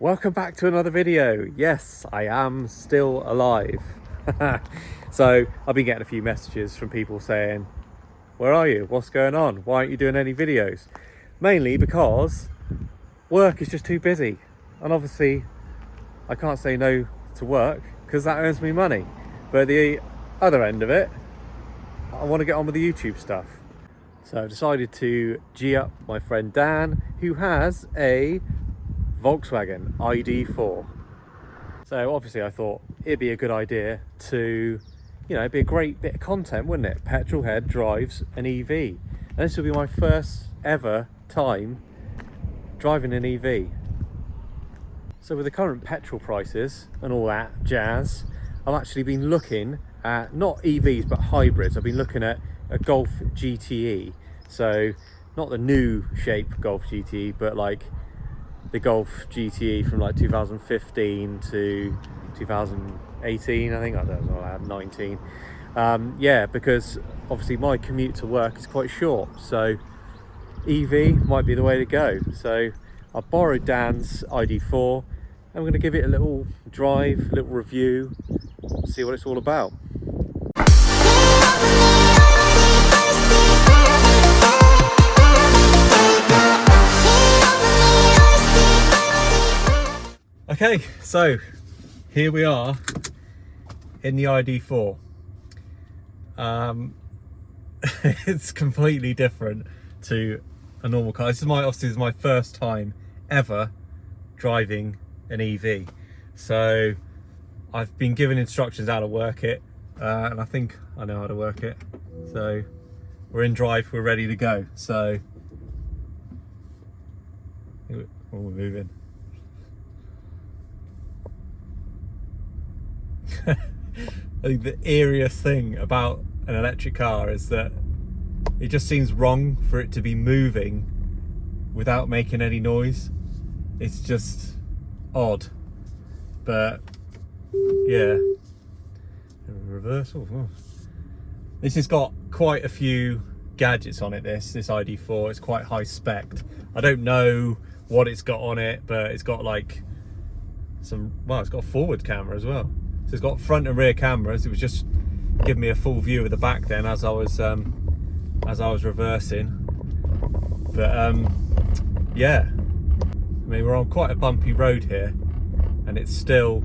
Welcome back to another video. Yes, I am still alive. So I've been getting a few messages from people saying, where are you? What's going on? Why aren't you doing any videos? Mainly because work is just too busy. And obviously I can't say no to work because that earns me money. But the other end of it, I want to get on with the YouTube stuff. So I've decided to G up my friend Dan, who has a Volkswagen ID4. So obviously I thought it'd be a good idea to, it'd be a great bit of content, wouldn't it? Petrol head drives an EV. And this will be my first ever time driving an EV. So with the current petrol prices and all that jazz, I've actually been looking at not EVs but hybrids. I've been looking at a Golf GTE. So not the new shape Golf GTE, but like the Golf GTE from like 2015 to 2018, I think. I don't know, I had 19. Yeah, because obviously my commute to work is quite short, so EV might be the way to go. So I borrowed Dan's ID4 and we're going to give it a little drive, a little review, see what it's all about. Okay, so here we are in the ID4. It's completely different to a normal car. This is my first time ever driving an EV. So I've been given instructions how to work it, and I think I know how to work it. So we're in drive, we're ready to go. So we're moving. I think the eeriest thing about an electric car is that it just seems wrong for it to be moving without making any noise. It's just odd. But yeah, reversal. Oh. This has got quite a few gadgets on it. This ID4, it's quite high spec. I don't know what it's got on it, but it's got like it's got a forward camera as well. So it's got front and rear cameras. It was just giving me a full view of the back then as I was reversing. But yeah, I mean, we're on quite a bumpy road here, and it's still,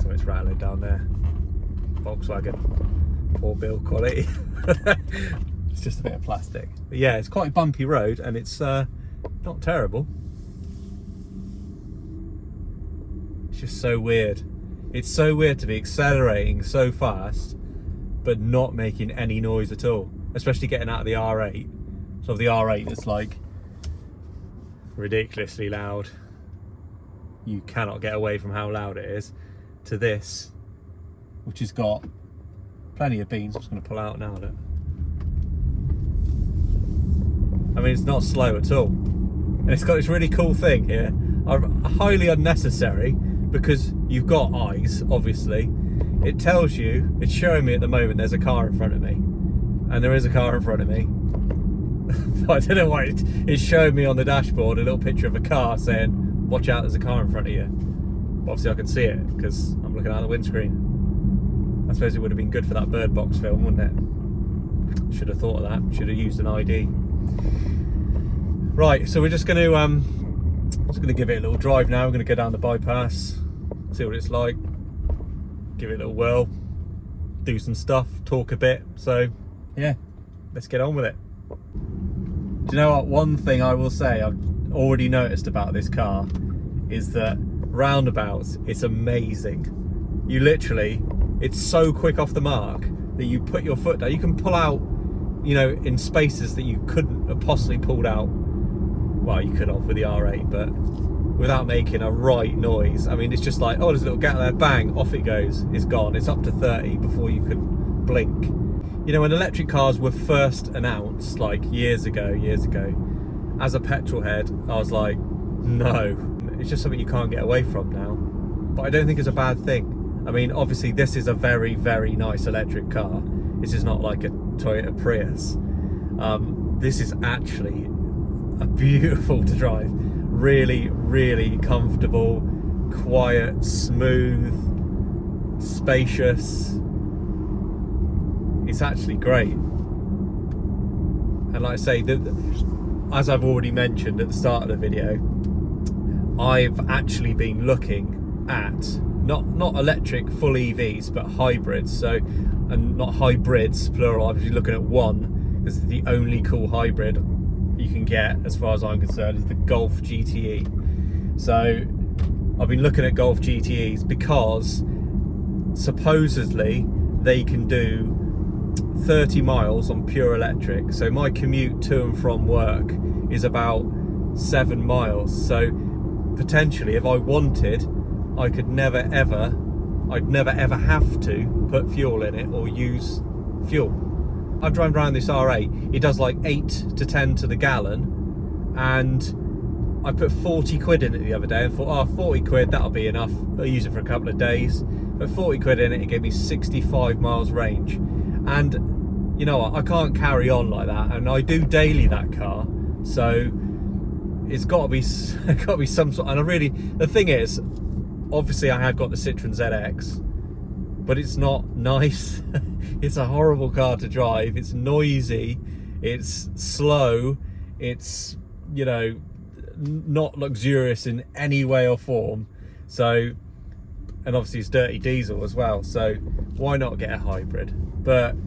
so it's rattling down there. Volkswagen, poor build quality. It's just a bit of plastic. But yeah, it's quite a bumpy road, and it's not terrible. It's just so weird. It's so weird to be accelerating so fast but not making any noise at all, especially getting out of the R8. So the R8 is like ridiculously loud. You cannot get away from how loud it is, to this, which has got plenty of beans. I'm just going to pull out now. Look. I mean, it's not slow at all. And it's got this really cool thing here, highly unnecessary, because you've got eyes, obviously. It tells you, it's showing me at the moment there's a car in front of me, and there is a car in front of me. But I don't know why it's showing me on the dashboard a little picture of a car saying, watch out, there's a car in front of you. But obviously I can see it because I'm looking out the windscreen. I suppose it would have been good for that Bird Box film, wouldn't it? Should have thought of that, should have used an ID. Right, so we're just going to give it a little drive now. We're going to go down the bypass, see what it's like, give it a little whirl, do some stuff, talk a bit. So yeah, let's get on with it. Do you know what? One thing I will say I've already noticed about this car is that roundabouts, it's amazing. You literally, it's so quick off the mark that you put your foot down. You can pull out, in spaces that you couldn't have possibly pulled out. Well, you could have with the R8, but without making a right noise. I mean, it's just like, oh, there's a little gap there, bang, off it goes. It's gone. It's up to 30 before you can blink. When electric cars were first announced, like years ago, as a petrol head, I was like, no. It's just something you can't get away from now. But I don't think it's a bad thing. I mean, obviously, this is a very, very nice electric car. This is not like a Toyota Prius. This is actually beautiful to drive. Really, really comfortable, quiet, smooth, spacious. It's actually great. And like I say, as I've already mentioned at the start of the video, I've actually been looking at not electric full EVs, but hybrids. So, and not hybrids plural, I'm just looking at one, because the only cool hybrid you can get, as far as I'm concerned, is the Golf GTE. So I've been looking at Golf GTEs because supposedly they can do 30 miles on pure electric. So my commute to and from work is about 7 miles. So potentially, if I wanted, I could I'd never ever have to put fuel in it or use fuel. I've driven around this R8, it does like 8 to 10 to the gallon, and I put 40 quid in it the other day and thought, oh, 40 quid, that'll be enough. I'll use it for a couple of days. Put 40 quid in it, it gave me 65 miles range. And you know what, I can't carry on like that, and I do daily that car, so it's got to be some sort. And the thing is, obviously I have got the Citroen ZX, but it's not nice. It's a horrible car to drive. It's noisy, it's slow, it's, you know, not luxurious in any way or form. So, and obviously it's dirty diesel as well, so why not get a hybrid? But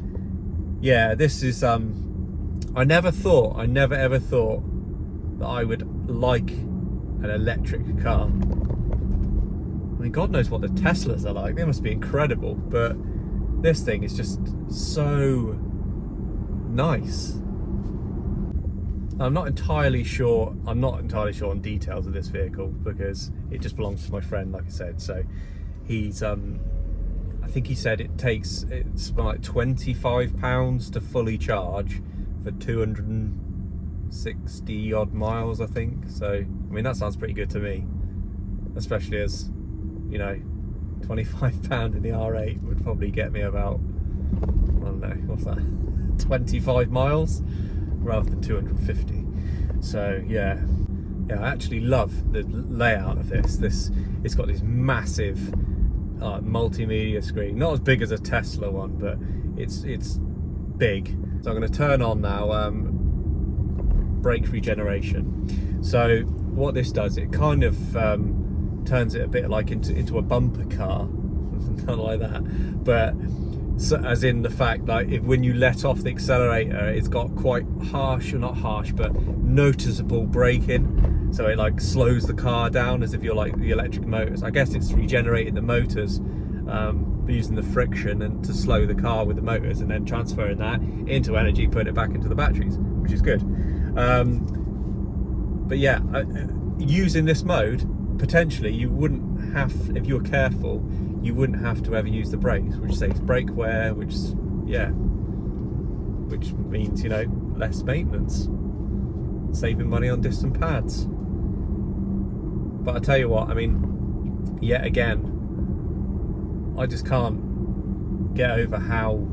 yeah, this is I never ever thought that I would like an electric car. I mean, God knows what the Teslas are like. They must be incredible, but this thing is just so nice. I'm not entirely sure on details of this vehicle because it just belongs to my friend, like I said. So he's I think he said it's like £25 to fully charge for 260 odd miles, I think. So I mean, that sounds pretty good to me, especially as, you know, £25 in the R8 would probably get me about, I don't know, what's that, 25 miles rather than 250. So yeah, I actually love the layout of this. It's got this massive multimedia screen, not as big as a Tesla one, but it's big. So I'm going to turn on now brake regeneration. So what this does, it kind of turns it a bit like into a bumper car, not like that, but so, as in the fact that when you let off the accelerator, it's got quite harsh, or not harsh, but noticeable braking. So it like slows the car down as if you're like the electric motors. I guess it's regenerating the motors using the friction and to slow the car with the motors, and then transferring that into energy, putting it back into the batteries, which is good. But yeah, using this mode, potentially you wouldn't have, if you were careful, you wouldn't have to ever use the brakes, which saves brake wear, which means, you know, less maintenance, saving money on distant pads. But I tell you what, I mean, yet again, I just can't get over how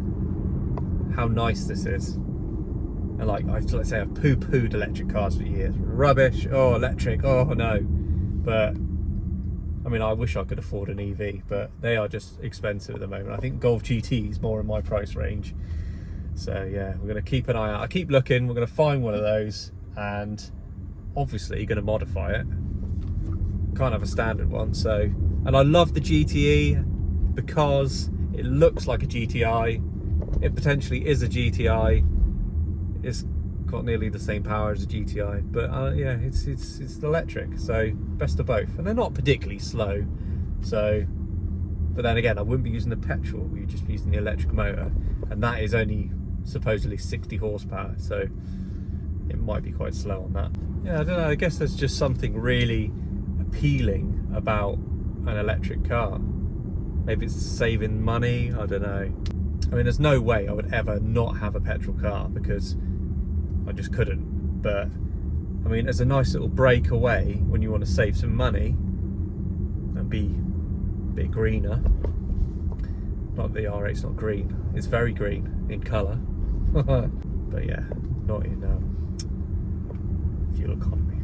nice this is. And like, let's say I've poo-pooed electric cars for years. Rubbish, oh, electric, oh no. But I mean, I wish I could afford an EV, but they are just expensive at the moment. I think Golf GT is more in my price range. So yeah, we're going to keep an eye out. I keep looking, we're going to find one of those, and obviously you're going to modify it. Can't have a standard one. So, and I love the GTE because it looks like a GTI. It potentially is a GTI. It's got nearly the same power as a GTI, but yeah, it's electric, so best of both. And they're not particularly slow, so, but then again, I wouldn't be using the petrol, we're just using the electric motor, and that is only supposedly 60 horsepower, so it might be quite slow on that. Yeah, I don't know, I guess there's just something really appealing about an electric car. Maybe it's saving money, I don't know. I mean, there's no way I would ever not have a petrol car, because I just couldn't. But I mean, it's a nice little breakaway when you want to save some money and be a bit greener. Not the R8's not green, it's very green in colour. But yeah, not in fuel economy.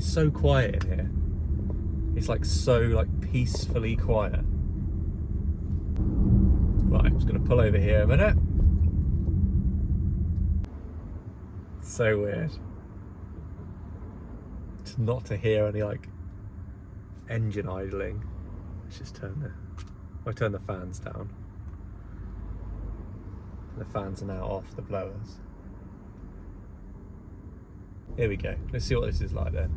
It's so quiet in here. It's like so like peacefully quiet. Right, I'm just gonna pull over here a minute. So weird. Just not to hear any like engine idling. Let's just turn the fans down. The fans are now off, the blowers. Here we go. Let's see what this is like then.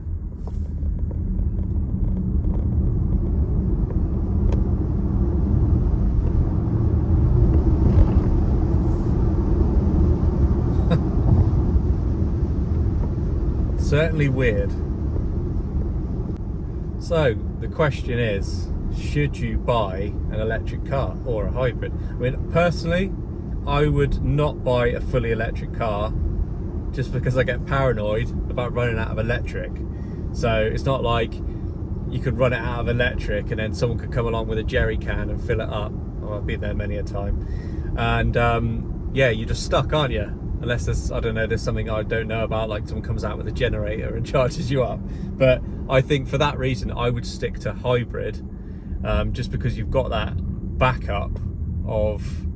Certainly weird. So the question is, should you buy an electric car or a hybrid? I mean, personally, I would not buy a fully electric car just because I get paranoid about running out of electric. So it's not like you could run it out of electric and then someone could come along with a jerry can and fill it up. Oh, I've been there many a time. And yeah, you're just stuck, aren't you? Unless there's, I don't know, there's something I don't know about, like someone comes out with a generator and charges you up. But I think for that reason, I would stick to hybrid, just because you've got that backup of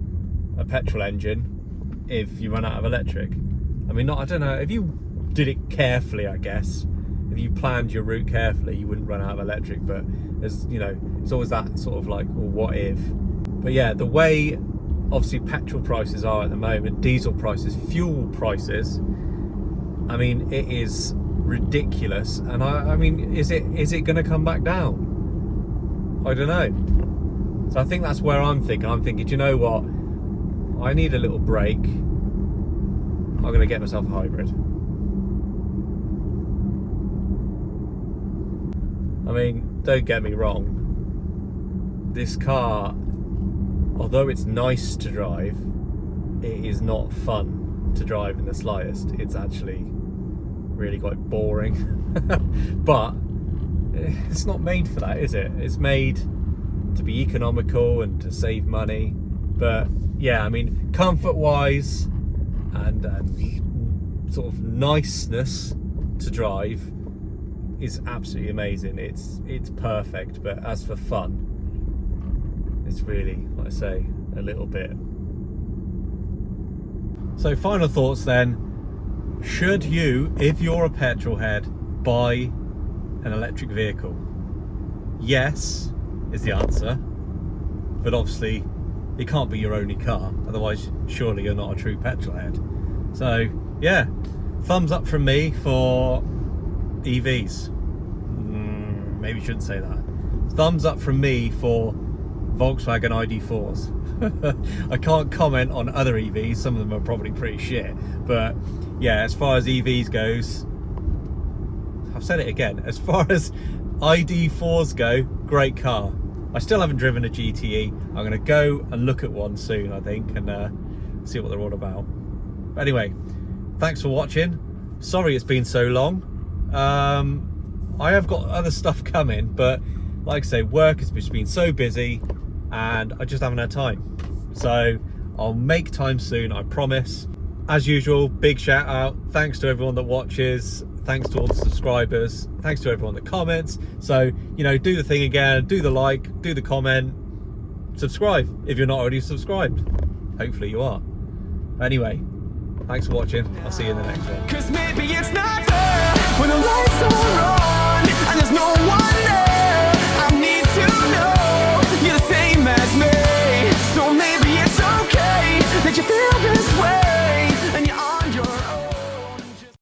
a petrol engine if you run out of electric. I mean, I don't know, if you did it carefully, I guess, if you planned your route carefully, you wouldn't run out of electric. But there's, you know, it's always that sort of like, well, what if? But yeah, the way obviously petrol prices are at the moment, diesel prices, fuel prices, I mean, it is ridiculous. And I mean, is it going to come back down? I don't know. So I think that's where I'm thinking, do you know what? I need a little break. I'm going to get myself a hybrid. I mean, don't get me wrong. This car, although it's nice to drive, it is not fun to drive in the slightest. It's actually really quite boring. But it's not made for that, is it? It's made to be economical and to save money. But yeah, I mean, comfort-wise and sort of niceness to drive is absolutely amazing. It's perfect. But as for fun, it's really, like I say, a little bit. So final thoughts then. Should you, if you're a petrol head, buy an electric vehicle? Yes is the answer, but obviously it can't be your only car, otherwise surely you're not a true petrol head. So yeah, thumbs up from me for EVs. Maybe you shouldn't say that. Thumbs up from me for Volkswagen ID4s. I can't comment on other EVs, some of them are probably pretty shit, but yeah, as far as EVs goes, I've said it again, as far as ID4s go, great car. I still haven't driven a GTE. I'm going to go and look at one soon, I think, and see what they're all about. But anyway, thanks for watching. Sorry it's been so long. I have got other stuff coming, but like I say, work has just been so busy and I just haven't had time. So I'll make time soon, I promise. As usual, big shout out. Thanks to everyone that watches. Thanks to all the subscribers. Thanks to everyone that comments. So, you know, do the thing again, do the like, do the comment, subscribe if you're not already subscribed. Hopefully you are. Anyway, thanks for watching. I'll see you in the next one. 'Cause maybe it's not fair when the light